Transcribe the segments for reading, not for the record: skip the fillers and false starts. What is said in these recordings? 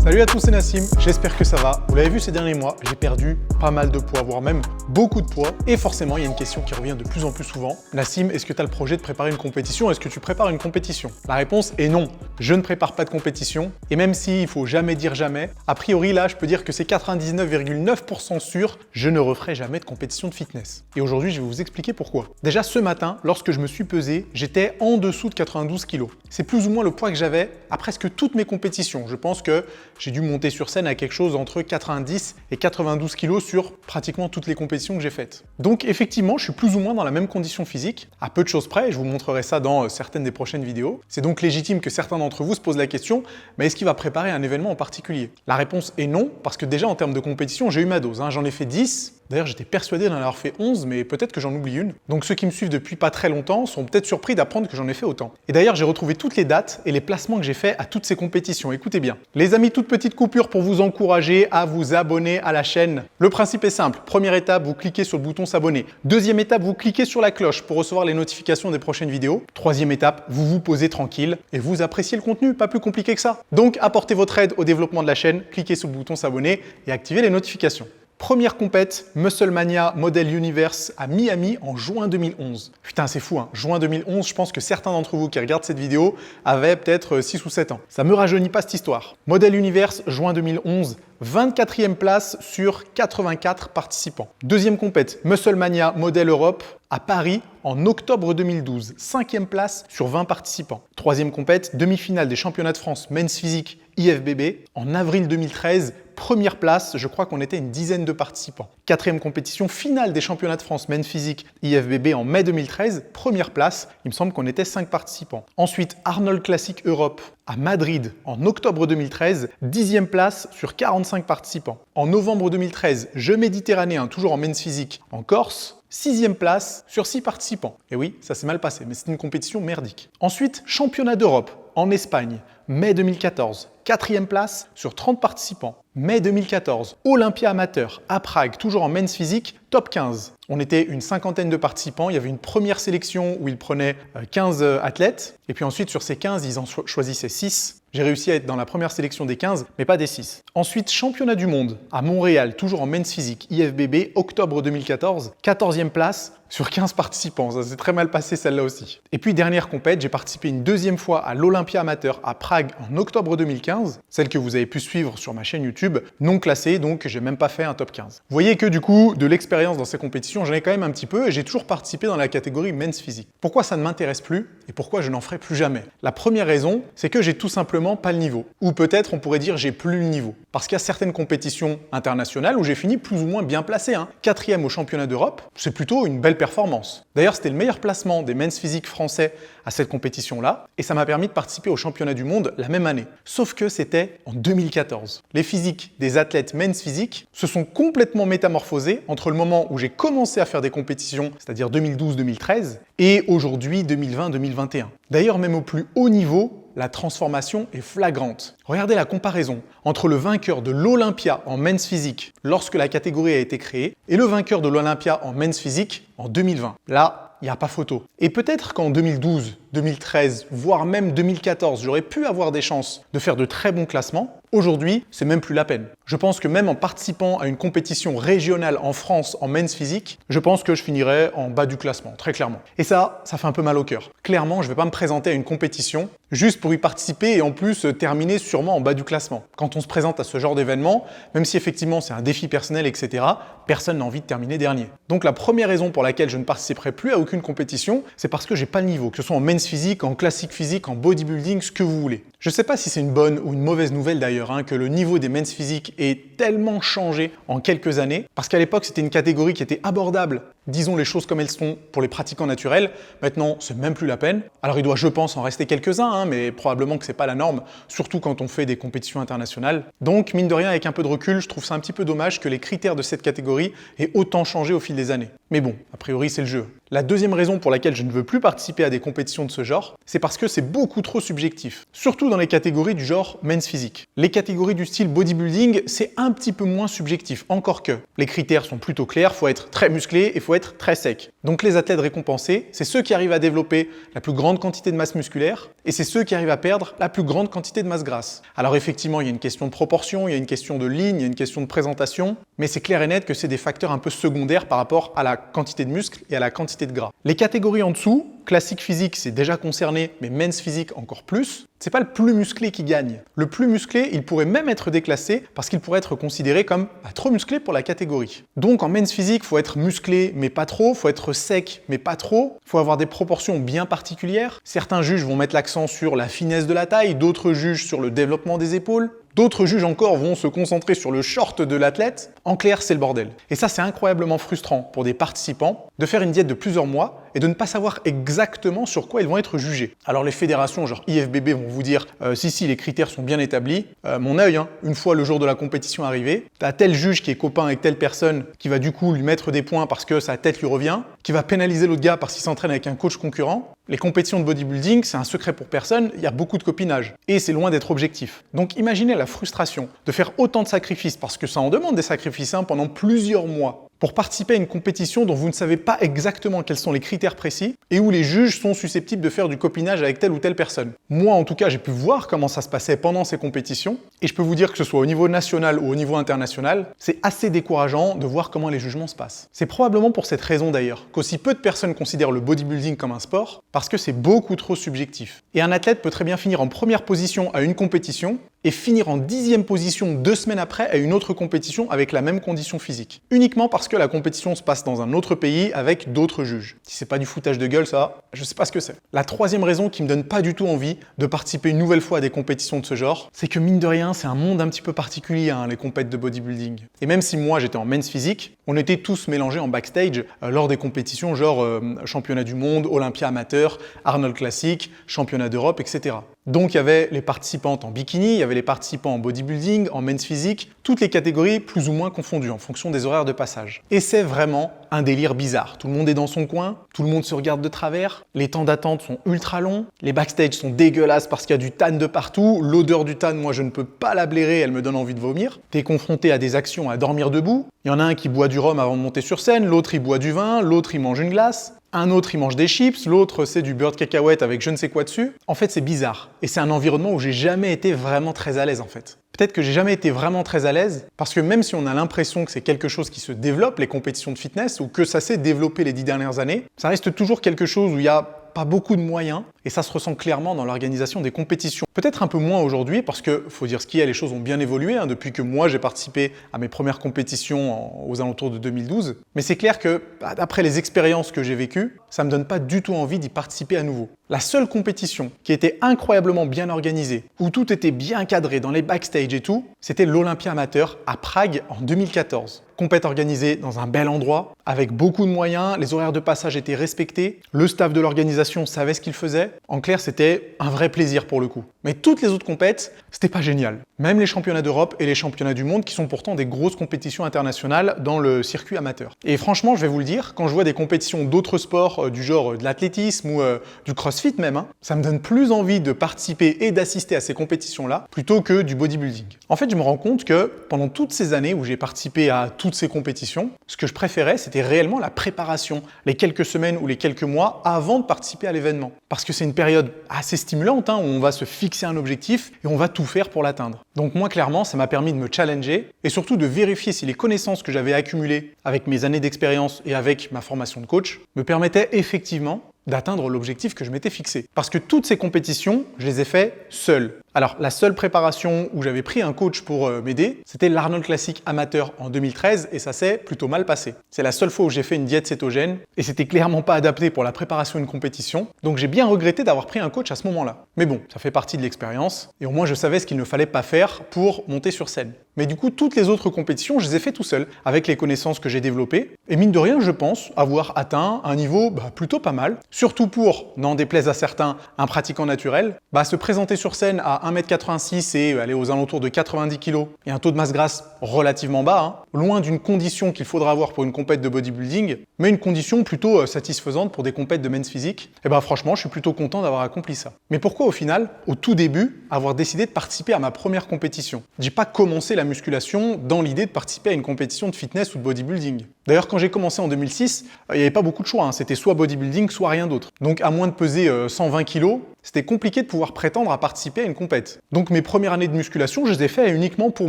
Salut à tous, c'est Nassim, j'espère que ça va. Vous l'avez vu ces derniers mois, j'ai perdu pas mal de poids, voire même beaucoup de poids. Et forcément, il y a une question qui revient de plus en plus souvent. Nassim, est-ce que tu as le projet de préparer une compétition? Est-ce que tu prépares une compétition? La réponse est non. Je ne prépare pas de compétition. Et même s'il faut jamais dire jamais, a priori là, je peux dire que c'est 99,9% sûr, je ne referai jamais de compétition de fitness. Et aujourd'hui, je vais vous expliquer pourquoi. Déjà ce matin, lorsque je me suis pesé, j'étais en dessous de 92 kg. C'est plus ou moins le poids que j'avais à presque toutes mes compétitions. Je pense que j'ai dû monter sur scène à quelque chose entre 90 et 92 kg sur pratiquement toutes les compétitions que j'ai faites. Donc effectivement, je suis plus ou moins dans la même condition physique, à peu de choses près, et je vous montrerai ça dans certaines des prochaines vidéos. C'est donc légitime que certains d'entre vous se posent la question, mais est-ce qu'il va préparer un événement en particulier? La réponse est non, parce que déjà en termes de compétition, j'ai eu ma dose. J'en ai fait 10. D'ailleurs, j'étais persuadé d'en avoir fait 11, mais peut-être que j'en oublie une. Donc ceux qui me suivent depuis pas très longtemps sont peut-être surpris d'apprendre que j'en ai fait autant. Et d'ailleurs, j'ai retrouvé toutes les dates et les placements que j'ai faits à toutes ces compétitions. Écoutez bien. Les amis, toute petite coupure pour vous encourager à vous abonner à la chaîne. Le principe est simple. Première étape, vous cliquez sur le bouton s'abonner. Deuxième étape, vous cliquez sur la cloche pour recevoir les notifications des prochaines vidéos. Troisième étape, vous vous posez tranquille et vous appréciez le contenu, pas plus compliqué que ça. Donc, apportez votre aide au développement de la chaîne, cliquez sur le bouton s'abonner et activez les notifications. Première compète, Musclemania Model Universe à Miami en juin 2011. Putain, c'est fou, hein. Juin 2011, je pense que certains d'entre vous qui regardent cette vidéo avaient peut-être 6 ou 7 ans. Ça me rajeunit pas cette histoire. Model Universe, juin 2011, 24e place sur 84 participants. Deuxième compète, Musclemania Model Europe à Paris en octobre 2012, 5e place sur 20 participants. Troisième compète, demi-finale des championnats de France Men's Physique IFBB en avril 2013, première place, je crois qu'on était une dizaine de participants. Quatrième compétition, finale des championnats de France Men's Physique IFBB en mai 2013, première place, il me semble qu'on était 5 participants. Ensuite, Arnold Classic Europe à Madrid en octobre 2013, 10e place sur 45 participants. En novembre 2013, Jeux méditerranéens, toujours en Men's Physique en Corse, 6e place sur 6 participants. Et oui, ça s'est mal passé, mais c'est une compétition merdique. Ensuite, championnat d'Europe en Espagne, mai 2014, 4e place sur 30 participants. Mai 2014, Olympia amateur à Prague, toujours en Men's Physique, top 15. On était une cinquantaine de participants, il y avait une première sélection où ils prenaient 15 athlètes, et puis ensuite sur ces 15, ils en choisissaient 6. J'ai réussi à être dans la première sélection des 15, mais pas des 6. Ensuite, championnat du monde à Montréal, toujours en Men's Physique, IFBB, octobre 2014, 14e place sur 15 participants. Ça s'est très mal passé celle-là aussi. Et puis dernière compète, j'ai participé une deuxième fois à l'Olympia amateur à Prague en octobre 2015, celle que vous avez pu suivre sur ma chaîne YouTube, non classée, donc j'ai même pas fait un top 15. Vous voyez que du coup, de l'expérience dans ces compétitions, j'en ai quand même un petit peu et j'ai toujours participé dans la catégorie Men's Physique. Pourquoi ça ne m'intéresse plus et pourquoi je n'en ferai plus jamais? La première raison, c'est que j'ai tout simplement pas le niveau. Ou peut-être on pourrait dire j'ai plus le niveau. Parce qu'il y a certaines compétitions internationales où j'ai fini plus ou moins bien placé. 4e au championnat d'Europe, c'est plutôt une belle performance. D'ailleurs, c'était le meilleur placement des Men's Physique français à cette compétition-là et ça m'a permis de participer au championnat du monde la même année. Sauf que c'était en 2014. Les physiques des athlètes Men's Physique se sont complètement métamorphosés entre le moment où j'ai commencé à faire des compétitions, c'est-à-dire 2012-2013, et aujourd'hui 2020-2021. D'ailleurs, même au plus haut niveau, la transformation est flagrante. Regardez la comparaison entre le vainqueur de l'Olympia en Men's Physique lorsque la catégorie a été créée et le vainqueur de l'Olympia en Men's Physique en 2020. Là, il n'y a pas photo. Et peut-être qu'en 2012, 2013, voire même 2014, j'aurais pu avoir des chances de faire de très bons classements. Aujourd'hui, c'est même plus la peine. Je pense que même en participant à une compétition régionale en France en Men's Physique, je pense que je finirai en bas du classement, très clairement. Et ça fait un peu mal au cœur. Clairement, je ne vais pas me présenter à une compétition juste pour y participer et en plus terminer sûrement en bas du classement. Quand on se présente à ce genre d'événement, même si effectivement c'est un défi personnel, etc., personne n'a envie de terminer dernier. Donc la première raison pour laquelle je ne participerai plus à aucune compétition, c'est parce que j'ai pas le niveau, que ce soit en Men's Physique, en classique physique, en bodybuilding, ce que vous voulez. Je ne sais pas si c'est une bonne ou une mauvaise nouvelle d'ailleurs, que le niveau des Men's Physique ait tellement changé en quelques années, parce qu'à l'époque c'était une catégorie qui était abordable, disons les choses comme elles sont pour les pratiquants naturels. Maintenant, c'est même plus la peine. Alors il doit, je pense, en rester quelques-uns, mais probablement que c'est pas la norme, surtout quand on fait des compétitions internationales. Donc, mine de rien, avec un peu de recul, je trouve ça un petit peu dommage que les critères de cette catégorie aient autant changé au fil des années. Mais bon, a priori, c'est le jeu. La deuxième raison pour laquelle je ne veux plus participer à des compétitions de ce genre, c'est parce que c'est beaucoup trop subjectif. Surtout dans les catégories du genre Men's Physique. Les catégories du style bodybuilding, c'est un petit peu moins subjectif, encore que. Les critères sont plutôt clairs, faut être très musclé et faut faut être très sec. Donc les athlètes récompensés, c'est ceux qui arrivent à développer la plus grande quantité de masse musculaire et c'est ceux qui arrivent à perdre la plus grande quantité de masse grasse. Alors effectivement, il y a une question de proportion, il y a une question de ligne, il y a une question de présentation, mais c'est clair et net que c'est des facteurs un peu secondaires par rapport à la quantité de muscles et à la quantité de gras. Les catégories en dessous, classique physique, c'est déjà concerné, mais men's physique encore plus. C'est pas le plus musclé qui gagne. Le plus musclé, il pourrait même être déclassé parce qu'il pourrait être considéré comme trop musclé pour la catégorie. Donc en men's physique, faut être musclé mais pas trop, faut être sec mais pas trop, faut avoir des proportions bien particulières. Certains juges vont mettre l'accent sur la finesse de la taille, d'autres jugent sur le développement des épaules. D'autres juges encore vont se concentrer sur le short de l'athlète. En clair, c'est le bordel. Et ça, c'est incroyablement frustrant pour des participants de faire une diète de plusieurs mois et de ne pas savoir exactement sur quoi ils vont être jugés. Alors les fédérations, genre IFBB, vont vous dire si, les critères sont bien établis. Mon œil, une fois le jour de la compétition arrivé, t'as tel juge qui est copain avec telle personne qui va du coup lui mettre des points parce que sa tête lui revient, qui va pénaliser l'autre gars parce qu'il s'entraîne avec un coach concurrent. Les compétitions de bodybuilding, c'est un secret pour personne, il y a beaucoup de copinage et c'est loin d'être objectif. Donc imaginez la frustration de faire autant de sacrifices, parce que ça en demande des sacrifices pendant plusieurs mois, pour participer à une compétition dont vous ne savez pas exactement quels sont les critères précis et où les juges sont susceptibles de faire du copinage avec telle ou telle personne. Moi, en tout cas, j'ai pu voir comment ça se passait pendant ces compétitions et je peux vous dire que ce soit au niveau national ou au niveau international, c'est assez décourageant de voir comment les jugements se passent. C'est probablement pour cette raison d'ailleurs qu'aussi peu de personnes considèrent le bodybuilding comme un sport, parce que c'est beaucoup trop subjectif. Et un athlète peut très bien finir en première position à une compétition et finir en 10e position 2 semaines après à une autre compétition avec la même condition physique. Uniquement parce que la compétition se passe dans un autre pays avec d'autres juges. Si c'est pas du foutage de gueule, ça, je sais pas ce que c'est. La troisième raison qui me donne pas du tout envie de participer une nouvelle fois à des compétitions de ce genre, c'est que mine de rien, c'est un monde un petit peu particulier, les compètes de bodybuilding. Et même si moi j'étais en men's physique, on était tous mélangés en backstage lors des compétitions genre championnat du monde, Olympia amateur, Arnold Classic, championnat d'Europe, etc. Donc il y avait les participantes en bikini, il y avait les participants en bodybuilding, en men's physique, toutes les catégories plus ou moins confondues en fonction des horaires de passage. Et c'est vraiment un délire bizarre. Tout le monde est dans son coin, tout le monde se regarde de travers, les temps d'attente sont ultra longs, les backstage sont dégueulasses parce qu'il y a du tan de partout, l'odeur du tan, moi je ne peux pas la blairer, elle me donne envie de vomir. T'es confronté à des actions à dormir debout, il y en a un qui boit du rhum avant de monter sur scène, l'autre il boit du vin, l'autre il mange une glace. Un autre, il mange des chips, l'autre, c'est du beurre de cacahuète avec je ne sais quoi dessus. En fait, c'est bizarre. Et c'est un environnement où j'ai jamais été vraiment très à l'aise, en fait. Peut-être que j'ai jamais été vraiment très à l'aise, parce que même si on a l'impression que c'est quelque chose qui se développe, les compétitions de fitness, ou que ça s'est développé les 10 dernières années, ça reste toujours quelque chose où il y a pas beaucoup de moyens et ça se ressent clairement dans l'organisation des compétitions. Peut-être un peu moins aujourd'hui parce que, faut dire ce qu'il y a, les choses ont bien évolué depuis que moi j'ai participé à mes premières compétitions aux alentours de 2012. Mais c'est clair que, d'après les expériences que j'ai vécues, ça me donne pas du tout envie d'y participer à nouveau. La seule compétition qui était incroyablement bien organisée, où tout était bien cadré dans les backstage et tout, c'était l'Olympia amateur à Prague en 2014. Compète organisée dans un bel endroit, avec beaucoup de moyens, les horaires de passage étaient respectés, le staff de l'organisation savait ce qu'il faisait. En clair, c'était un vrai plaisir pour le coup. Mais toutes les autres compètes, c'était pas génial. Même les championnats d'Europe et les championnats du monde, qui sont pourtant des grosses compétitions internationales dans le circuit amateur. Et franchement, je vais vous le dire, quand je vois des compétitions d'autres sports, du genre de l'athlétisme ou du crossfit même, ça me donne plus envie de participer et d'assister à ces compétitions-là, plutôt que du bodybuilding. En fait, je me rends compte que pendant toutes ces années où j'ai participé à toutes ces compétitions, ce que je préférais, c'était réellement la préparation, les quelques semaines ou les quelques mois avant de participer à l'événement. Parce que c'est une période assez stimulante, où on va se fixer un objectif et on va tout faire pour l'atteindre. Donc moi, clairement, ça m'a permis de me challenger et surtout de vérifier si les connaissances que j'avais accumulées avec mes années d'expérience et avec ma formation de coach me permettaient effectivement d'atteindre l'objectif que je m'étais fixé. Parce que toutes ces compétitions, je les ai fait seul. Alors, la seule préparation où j'avais pris un coach pour m'aider, c'était l'Arnold Classic amateur en 2013 et ça s'est plutôt mal passé. C'est la seule fois où j'ai fait une diète cétogène et c'était clairement pas adapté pour la préparation d'une compétition. Donc j'ai bien regretté d'avoir pris un coach à ce moment-là. Mais bon, ça fait partie de l'expérience et au moins je savais ce qu'il ne fallait pas faire pour monter sur scène. Mais du coup, toutes les autres compétitions, je les ai fait tout seul, avec les connaissances que j'ai développées. Et mine de rien, je pense avoir atteint un niveau plutôt pas mal. Surtout pour, n'en déplaise à certains, un pratiquant naturel, se présenter sur scène à 1m86 et aller aux alentours de 90 kg et un taux de masse grasse relativement bas, loin d'une condition qu'il faudra avoir pour une compète de bodybuilding, mais une condition plutôt satisfaisante pour des compètes de men's physique. Et franchement, je suis plutôt content d'avoir accompli ça. Mais pourquoi au final, au tout début, avoir décidé de participer à ma première compétition? J'ai pas commencé la musculation dans l'idée de participer à une compétition de fitness ou de bodybuilding. D'ailleurs, quand j'ai commencé en 2006, il n'y avait pas beaucoup de choix, hein. C'était soit bodybuilding, soit rien d'autre. Donc à moins de peser 120 kg, c'était compliqué de pouvoir prétendre à participer à une compète. Donc mes premières années de musculation, je les ai faites uniquement pour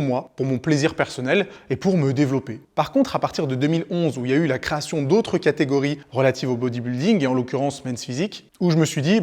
moi, pour mon plaisir personnel et pour me développer. Par contre, à partir de 2011, où il y a eu la création d'autres catégories relatives au bodybuilding, et en l'occurrence men's physique, où je me suis dit,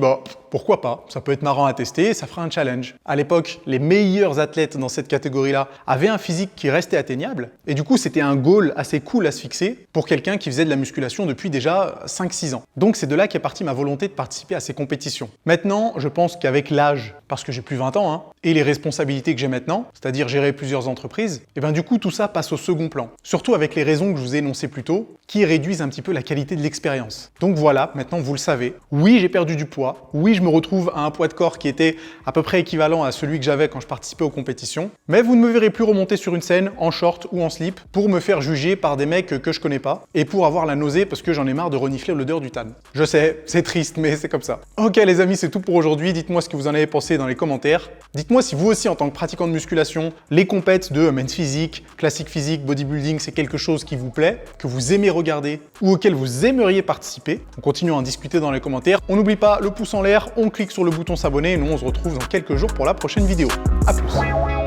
pourquoi pas, ça peut être marrant à tester et ça fera un challenge. À l'époque, les meilleurs athlètes dans cette catégorie-là avaient un physique qui restait atteignable, et du coup, c'était un goal assez cool à se fixer pour quelqu'un qui faisait de la musculation depuis déjà 5-6 ans. Donc c'est de là qu'est partie ma volonté de participer à ces compétitions. Maintenant, je pense qu'avec l'âge, parce que j'ai plus 20 ans, et les responsabilités que j'ai maintenant, c'est-à-dire gérer plusieurs entreprises, et bien du coup, tout ça passe au second plan. Surtout avec les raisons que je vous ai énoncées plus tôt, qui réduisent un petit peu la qualité de l'expérience. Donc voilà, maintenant vous le savez. Oui, j'ai perdu du poids. Oui, je me retrouve à un poids de corps qui était à peu près équivalent à celui que j'avais quand je participais aux compétitions. Mais vous ne me verrez plus remonter sur une scène en short ou en slip pour me faire juger par des mecs que je connais pas et pour avoir la nausée parce que j'en ai marre de renifler l'odeur du tan. Je sais, c'est triste, mais c'est comme ça. Ok les amis, c'est tout pour aujourd'hui. Dites-moi ce que vous en avez pensé dans les commentaires. Dites-moi si vous aussi, en tant que pratiquant de musculation, les compètes de men's physique, classique physique, bodybuilding, c'est quelque chose qui vous plaît, que vous aimez regarder ou auquel vous aimeriez participer. On continue à en discuter dans les commentaires. On n'oublie pas le pouce en l'air, on clique sur le bouton s'abonner et nous on se retrouve dans quelques jours pour la prochaine vidéo. À plus.